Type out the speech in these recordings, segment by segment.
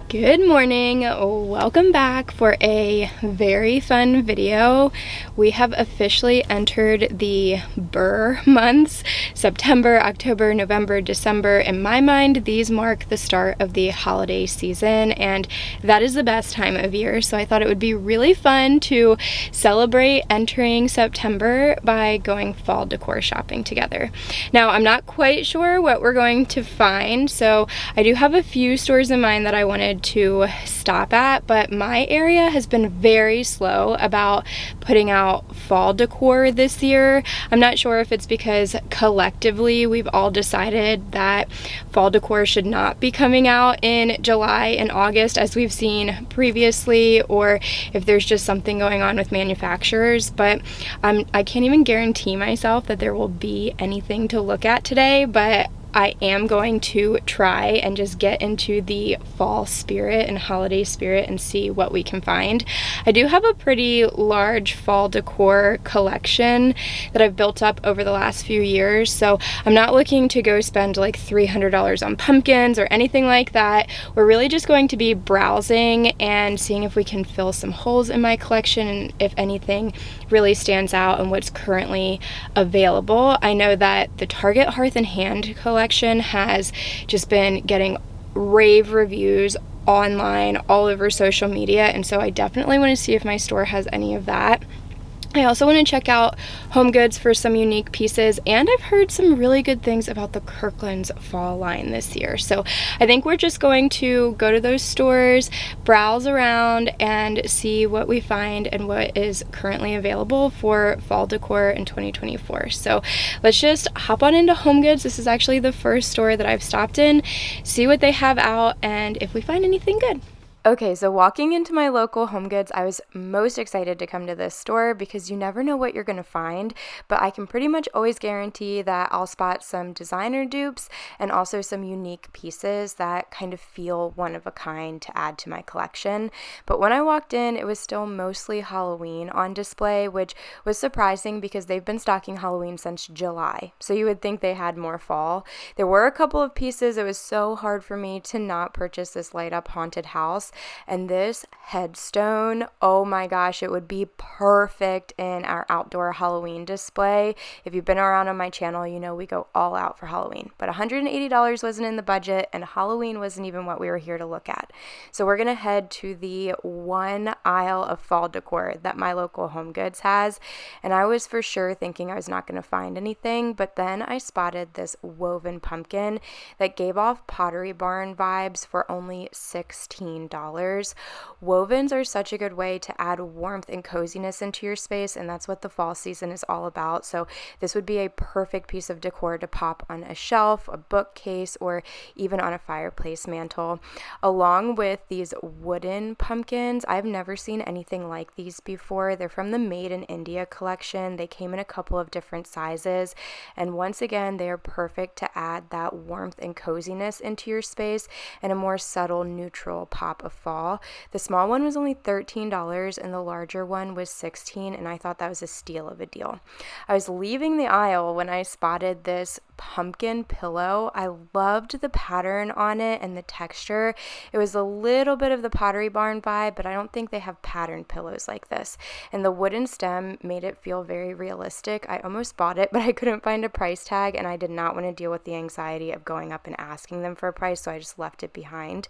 Good morning, welcome back for a very fun video. We have officially entered the Burr months, September, October, November, December. In my mind, these mark the start of the holiday season, and that is the best time of year. So I thought it would be really fun to celebrate entering September by going fall decor shopping together. Now, I'm not quite sure what we're going to find, so I do have a few stores in mind that I wanted to stop at, but my area has been very slow about putting out fall decor this year. I'm not sure if it's because collectively we've all decided that fall decor should not be coming out in July and August as we've seen previously, or if there's just something going on with manufacturers, but I can't even guarantee myself that there will be anything to look at today, but I am going to try and just get into the fall spirit and holiday spirit and see what we can find. I do have a pretty large fall decor collection that I've built up over the last few years, so I'm not looking to go spend like $300 on pumpkins or anything like that. We're really just going to be browsing and seeing if we can fill some holes in my collection and if anything really stands out and what's currently available. I know that the Target Hearth and Hand collection has just been getting rave reviews online all over social media, and so I definitely want to see if my store has any of that. I also want to check out HomeGoods for some unique pieces, and I've heard some really good things about the Kirkland's fall line this year. So I think we're just going to go to those stores, browse around, and see what we find and what is currently available for fall decor in 2024. So let's just hop on into HomeGoods. This is actually the first store that I've stopped in, see what they have out, and if we find anything good. Okay, so walking into my local HomeGoods, I was most excited to come to this store because you never know what you're going to find, but I can pretty much always guarantee that I'll spot some designer dupes and also some unique pieces that kind of feel one of a kind to add to my collection. But when I walked in, it was still mostly Halloween on display, which was surprising because they've been stocking Halloween since July, so you would think they had more fall. There were a couple of pieces. It was so hard for me to not purchase this light up haunted house. And this headstone, oh my gosh, it would be perfect in our outdoor Halloween display. If you've been around on my channel, you know we go all out for Halloween. But $180 wasn't in the budget, and Halloween wasn't even what we were here to look at. So we're going to head to the one aisle of fall decor that my local HomeGoods has. And I was for sure thinking I was not going to find anything, but then I spotted this woven pumpkin that gave off Pottery Barn vibes for only $16. Wovens are such a good way to add warmth and coziness into your space, and that's what the fall season is all about. So this would be a perfect piece of decor to pop on a shelf, a bookcase, or even on a fireplace mantle. Along with these wooden pumpkins, I've never seen anything like these before. They're from the Made in India collection. They came in a couple of different sizes, and once again, they are perfect to add that warmth and coziness into your space and a more subtle, neutral pop of fall. The small one was only $13 and the larger one was $16, and I thought that was a steal of a deal. I was leaving the aisle when I spotted this pumpkin pillow. I loved the pattern on it and the texture. It was a little bit of the Pottery Barn vibe, but I don't think they have patterned pillows like this. And the wooden stem made it feel very realistic. I almost bought it, but I couldn't find a price tag, and I did not want to deal with the anxiety of going up and asking them for a price, so I just left it behind.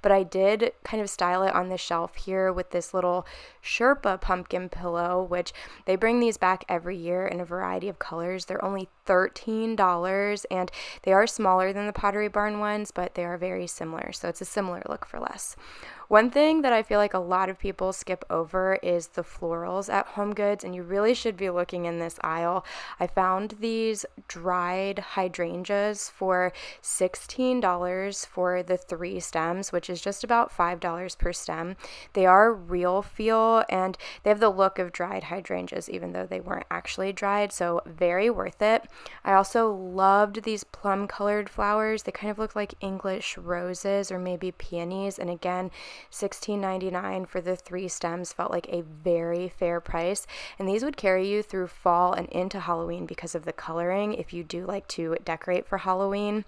But I did kind of style it on the shelf here with this little Sherpa pumpkin pillow, which they bring these back every year in a variety of colors. They're only $13, and they are smaller than the Pottery Barn ones, but they are very similar, so it's a similar look for less. One thing that I feel like a lot of people skip over is the florals at HomeGoods, and you really should be looking in this aisle. I found these dried hydrangeas for $16 for the 3 stems, which is just about $5 per stem. They are real feel, and they have the look of dried hydrangeas, even though they weren't actually dried, so very worth it. I also loved these plum-colored flowers. They kind of look like English roses or maybe peonies, and again, $16.99 for the 3 stems felt like a very fair price, and these would carry you through fall and into Halloween because of the coloring if you do like to decorate for Halloween.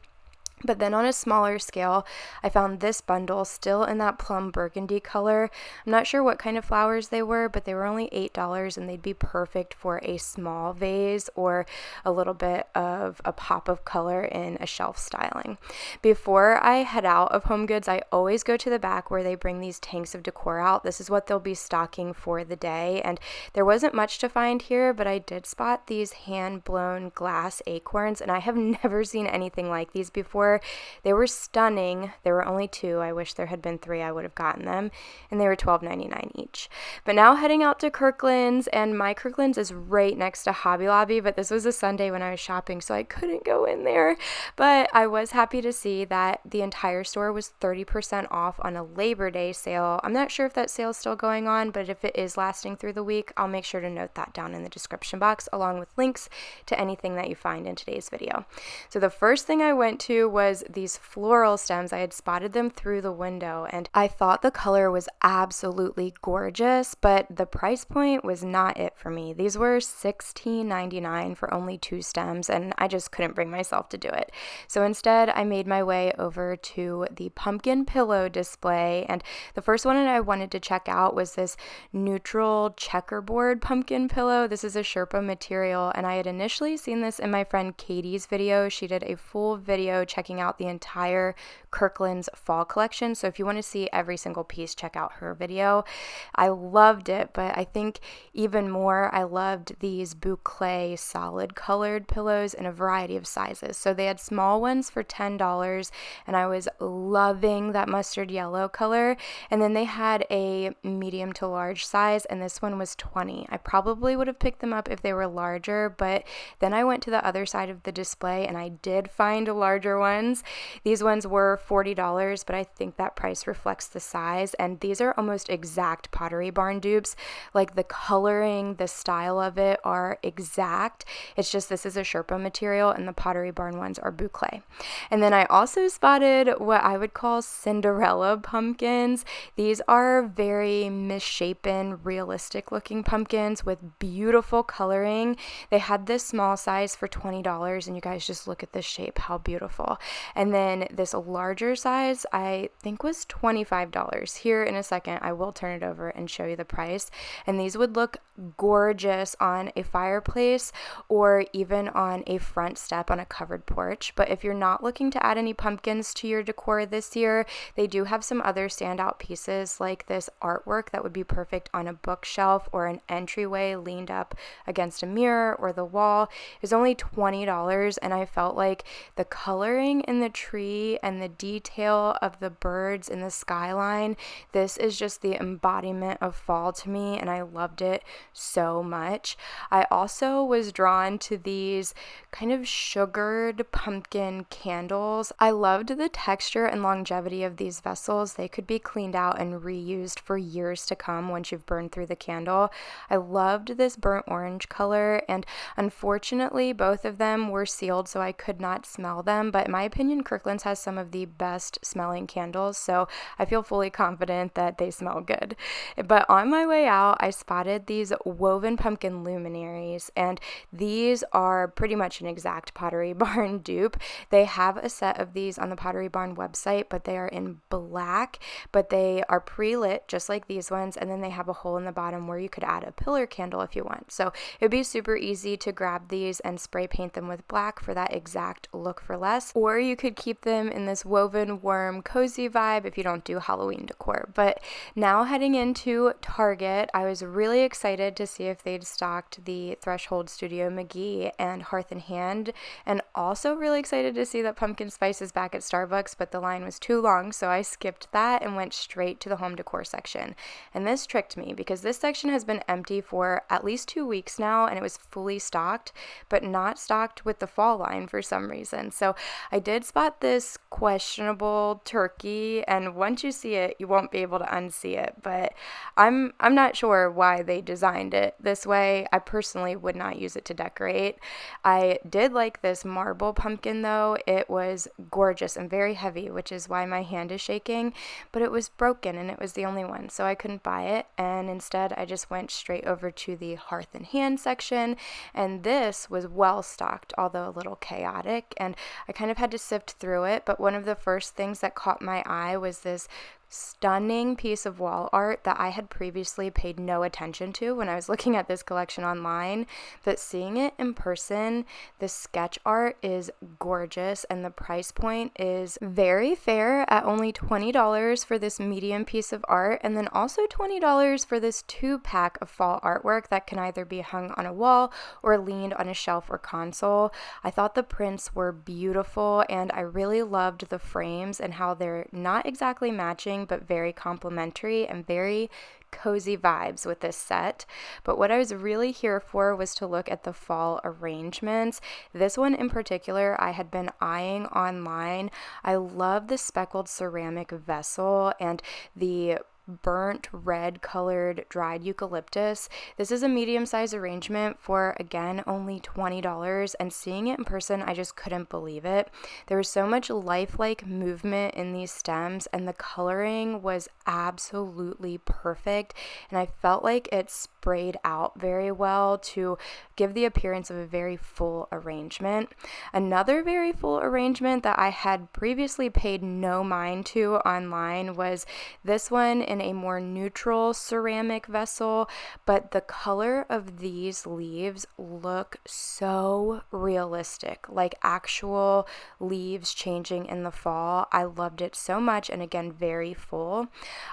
But then on a smaller scale, I found this bundle still in that plum burgundy color. I'm not sure what kind of flowers they were, but they were only $8 and they'd be perfect for a small vase or a little bit of a pop of color in a shelf styling. Before I head out of HomeGoods, I always go to the back where they bring these tanks of decor out. This is what they'll be stocking for the day, and there wasn't much to find here, but I did spot these hand-blown glass acorns, and I have never seen anything like these before. They were stunning. There were only 2. I wish there had been 3. I would have gotten them. And they were $12.99 each. But now heading out to Kirklands, and my Kirklands is right next to Hobby Lobby, but this was a Sunday when I was shopping, so I couldn't go in there. But I was happy to see that the entire store was 30% off on a Labor Day sale. I'm not sure if that sale is still going on, but if it is lasting through the week, I'll make sure to note that down in the description box, along with links to anything that you find in today's video. So the first thing I went to was these floral stems. I had spotted them through the window and I thought the color was absolutely gorgeous, but the price point was not it for me. These were $16.99 for only 2 stems and I just couldn't bring myself to do it. So instead I made my way over to the pumpkin pillow display, and the first one I wanted to check out was this neutral checkerboard pumpkin pillow. This is a Sherpa material and I had initially seen this in my friend Katie's video. She did a full video checking out the entire Kirkland's fall collection. So if you want to see every single piece, check out her video. I loved it, but I think even more, I loved these boucle solid colored pillows in a variety of sizes. So they had small ones for $10 and I was loving that mustard yellow color. And then they had a medium to large size and this one was $20. I probably would have picked them up if they were larger, but then I went to the other side of the display and I did find larger ones. These ones were $40, but I think that price reflects the size, and these are almost exact Pottery Barn dupes. Like the coloring, the style of it are exact. It's just this is a Sherpa material and the Pottery Barn ones are boucle. And then I also spotted what I would call Cinderella pumpkins. These are very misshapen, realistic looking pumpkins with beautiful coloring. They had this small size for $20 and you guys just look at this shape, how beautiful. And then this larger size I think was $25. Here in a second I will turn it over and show you the price, and these would look gorgeous on a fireplace or even on a front step on a covered porch. But if you're not looking to add any pumpkins to your decor this year, they do have some other standout pieces like this artwork that would be perfect on a bookshelf or an entryway leaned up against a mirror or the wall. It was only $20 and I felt like the coloring in the tree and the detail of the birds in the skyline, this is just the embodiment of fall to me and I loved it so much. I also was drawn to these kind of sugared pumpkin candles. I loved the texture and longevity of these vessels. They could be cleaned out and reused for years to come once you've burned through the candle. I loved this burnt orange color, and unfortunately both of them were sealed so I could not smell them, but in my opinion Kirkland's has some of the best smelling candles, so I feel fully confident that they smell good. But on my way out I spotted these woven pumpkin luminaries, and these are pretty much an exact Pottery Barn dupe. They have a set of these on the Pottery Barn website, but they are in black, but they are pre-lit just like these ones, and then they have a hole in the bottom where you could add a pillar candle if you want. So it would be super easy to grab these and spray paint them with black for that exact look for less, or you could keep them in this woven warm cozy vibe if you don't do Halloween decor. But now heading into Target, I was really excited to see if they'd stocked the Threshold Studio McGee and Hearth and Hand, and also really excited to see that pumpkin spice is back at Starbucks, but the line was too long so I skipped that and went straight to the home decor section. And this tricked me because this section has been empty for at least 2 weeks now and it was fully stocked, but not stocked with the fall line for some reason. So I did spot this questionable turkey, and once you see it you won't be able to unsee it, but I'm not sure why they designed it this way. I personally would not use it to decorate. I did like this marble pumpkin though. It was gorgeous and very heavy, which is why my hand is shaking, but it was broken and it was the only one, so I couldn't buy it, and instead I just went straight over to the Hearth and Hand section, and this was well stocked although a little chaotic, and I kind of had to sift through it, but one of the first things that caught my eye was this stunning piece of wall art that I had previously paid no attention to when I was looking at this collection online, but seeing it in person, the sketch art is gorgeous and the price point is very fair at only $20 for this medium piece of art, and then also $20 for this 2-pack of fall artwork that can either be hung on a wall or leaned on a shelf or console. I thought the prints were beautiful and I really loved the frames and how they're not exactly matching but very complementary and very cozy vibes with this set. But what I was really here for was to look at the fall arrangements. This one in particular I had been eyeing online. I love the speckled ceramic vessel and the burnt red colored dried eucalyptus. This is a medium-sized arrangement for, again, only $20, and seeing it in person, I just couldn't believe it. There was so much lifelike movement in these stems, and the coloring was absolutely perfect, and I felt like it sprayed out very well to give the appearance of a very full arrangement. Another very full arrangement that I had previously paid no mind to online was this one in a more neutral ceramic vessel, but the color of these leaves look so realistic, like actual leaves changing in the fall. I loved it so much, and again, very full.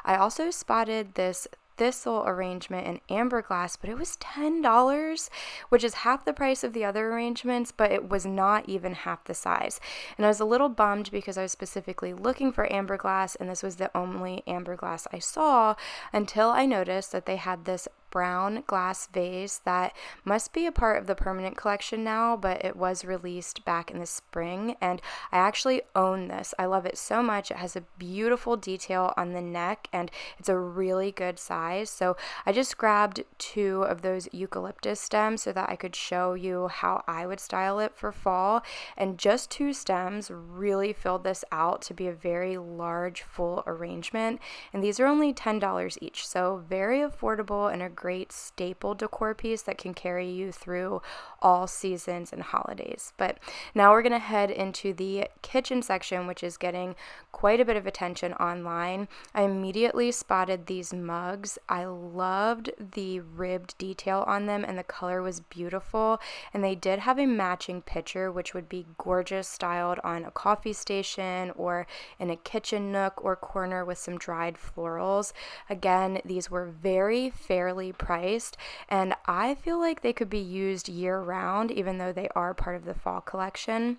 I also spotted this thistle arrangement in amber glass, but it was $10, which is half the price of the other arrangements, but it was not even half the size. And I was a little bummed because I was specifically looking for amber glass, and this was the only amber glass I saw, until I noticed that they had this brown glass vase that must be a part of the permanent collection now, but it was released back in the spring, and I actually own this. I love it so much. It has a beautiful detail on the neck, and it's a really good size. So I just grabbed 2 of those eucalyptus stems so that I could show you how I would style it for fall, and just 2 stems really filled this out to be a very large full arrangement, and these are only $10 each, so very affordable and a great staple decor piece that can carry you through all seasons and holidays. But now we're going to head into the kitchen section, which is getting quite a bit of attention online. I immediately spotted these mugs. I loved the ribbed detail on them, and the color was beautiful, and they did have a matching pitcher, which would be gorgeous styled on a coffee station or in a kitchen nook or corner with some dried florals. Again, these were very fairly priced, and I feel like they could be used year round, even though they are part of the fall collection.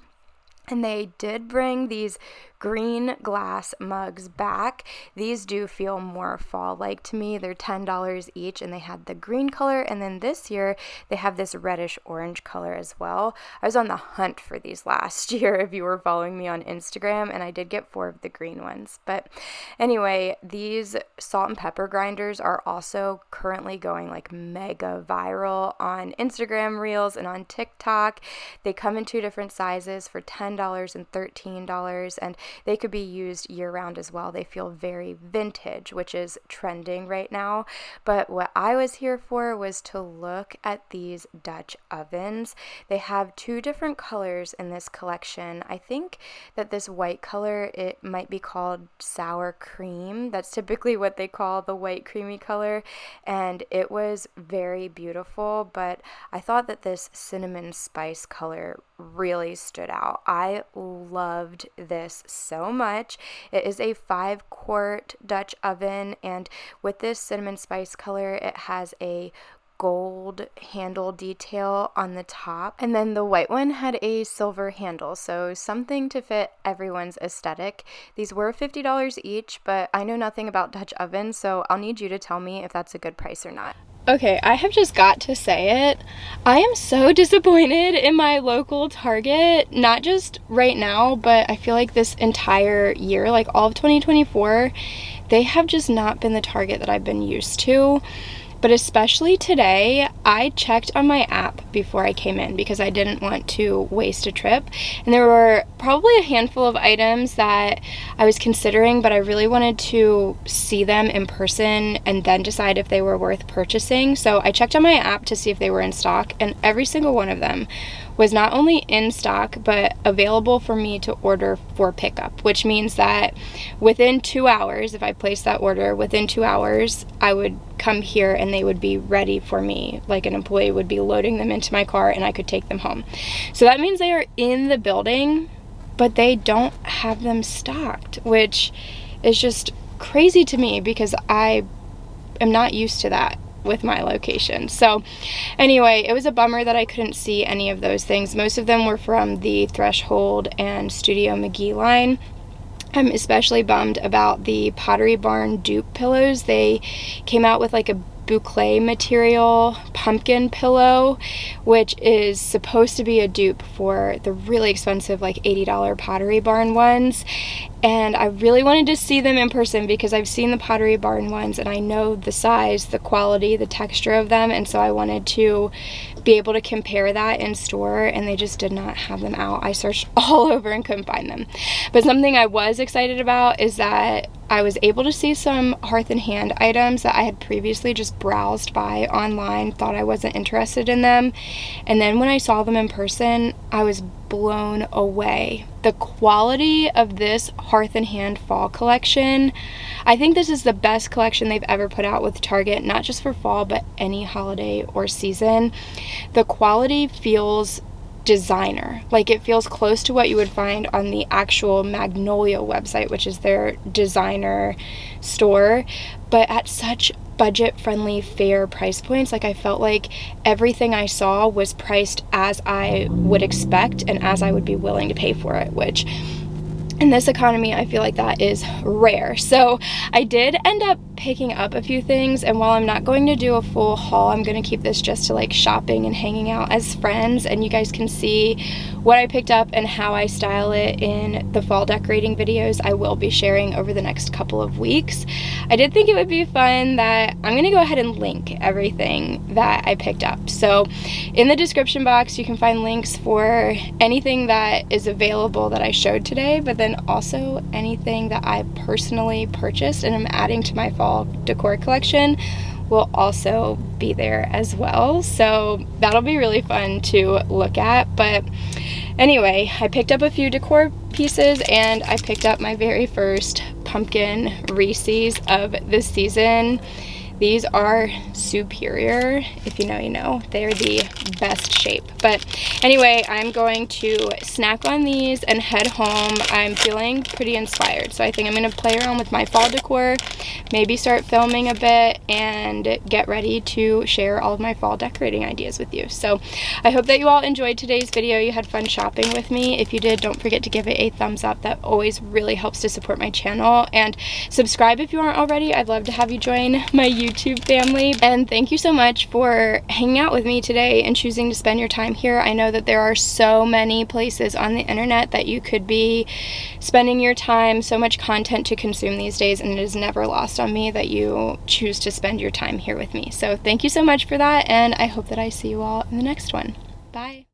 And they did bring these green glass mugs back. These do feel more fall-like to me. They're $10 each, and they had the green color, and then this year they have this reddish orange color as well. I was on the hunt for these last year if you were following me on Instagram, and I did get 4 of the green ones. But anyway, these salt and pepper grinders are also currently going like mega viral on Instagram Reels and on TikTok. They come in 2 different sizes for $10 and $13, and they could be used year-round as well. They feel very vintage, which is trending right now. But what I was here for was to look at these Dutch ovens. They have 2 different colors in this collection. I think that this white color, it might be called sour cream. That's typically what they call the white creamy color, and it was very beautiful, but I thought that this cinnamon spice color really stood out. I loved this so much. It is a 5-quart Dutch oven, and with this cinnamon spice color, it has a gold handle detail on the top, and then the white one had a silver handle, so something to fit everyone's aesthetic. These were $50 each, but I know nothing about Dutch ovens, so I'll need you to tell me if that's a good price or not. Okay, I have just got to say it. I am so disappointed in my local Target, not just right now, but I feel like this entire year, like all of 2024, they have just not been the Target that I've been used to. But especially today, I checked on my app before I came in because I didn't want to waste a trip. And there were probably a handful of items that I was considering, but I really wanted to see them in person and then decide if they were worth purchasing. So I checked on my app to see if they were in stock, and every single one of them was not only in stock but available for me to order for pickup, which means that within 2 hours, if I placed that order, within 2 hours I would come here and they would be ready for me. Like an employee would be loading them into my car and I could take them home. So that means they are in the building, but they don't have them stocked, which is just crazy to me because I am not used to that with my location. So anyway, it was a bummer that I couldn't see any of those things. Most of them were from the Threshold and Studio McGee line. I'm especially bummed about the Pottery Barn dupe pillows. They came out with like a boucle material pumpkin pillow, which is supposed to be a dupe for the really expensive like $80 Pottery Barn ones. And I really wanted to see them in person because I've seen the Pottery Barn ones and I know the size, the quality, the texture of them, and so I wanted to be able to compare that in store, and they just did not have them out. I searched all over and couldn't find them. But something I was excited about is that I was able to see some Hearth and Hand items that I had previously just browsed by online, thought I wasn't interested in them, and then when I saw them in person, I was blown away. The quality of this Hearth and Hand fall collection, I think this is the best collection they've ever put out with Target, not just for fall but any holiday or season. The quality feels designer, like it feels close to what you would find on the actual Magnolia website, which is their designer store, but at such budget-friendly, fair price points. Like I felt like everything I saw was priced as I would expect and as I would be willing to pay for it, which in this economy, I feel like that is rare. So I did end up picking up a few things, and while I'm not going to do a full haul, I'm going to keep this just to like shopping and hanging out as friends, and you guys can see what I picked up and how I style it in the fall decorating videos I will be sharing over the next couple of weeks. I did think it would be fun that I'm going to go ahead and link everything that I picked up. So in the description box, you can find links for anything that is available that I showed today, but then also anything that I personally purchased and I'm adding to my fall decor collection will also be there as well. So that'll be really fun to look at. But anyway, I picked up a few decor pieces and I picked up my very first pumpkin Reese's of this season. These are superior. If you know, you know. They're the best shape. But anyway, I'm going to snack on these and head home. I'm feeling pretty inspired, so I think I'm going to play around with my fall decor, maybe start filming a bit, and get ready to share all of my fall decorating ideas with you. So I hope that you all enjoyed today's video. You had fun shopping with me. If you did, don't forget to give it a thumbs up. That always really helps to support my channel. And subscribe if you aren't already. I'd love to have you join my YouTube family. And thank you so much for hanging out with me today and choosing to spend your time here. I know that there are so many places on the internet that you could be spending your time, so much content to consume these days, and it is never lost on me that you choose to spend your time here with me. So thank you so much for that, and I hope that I see you all in the next one. Bye.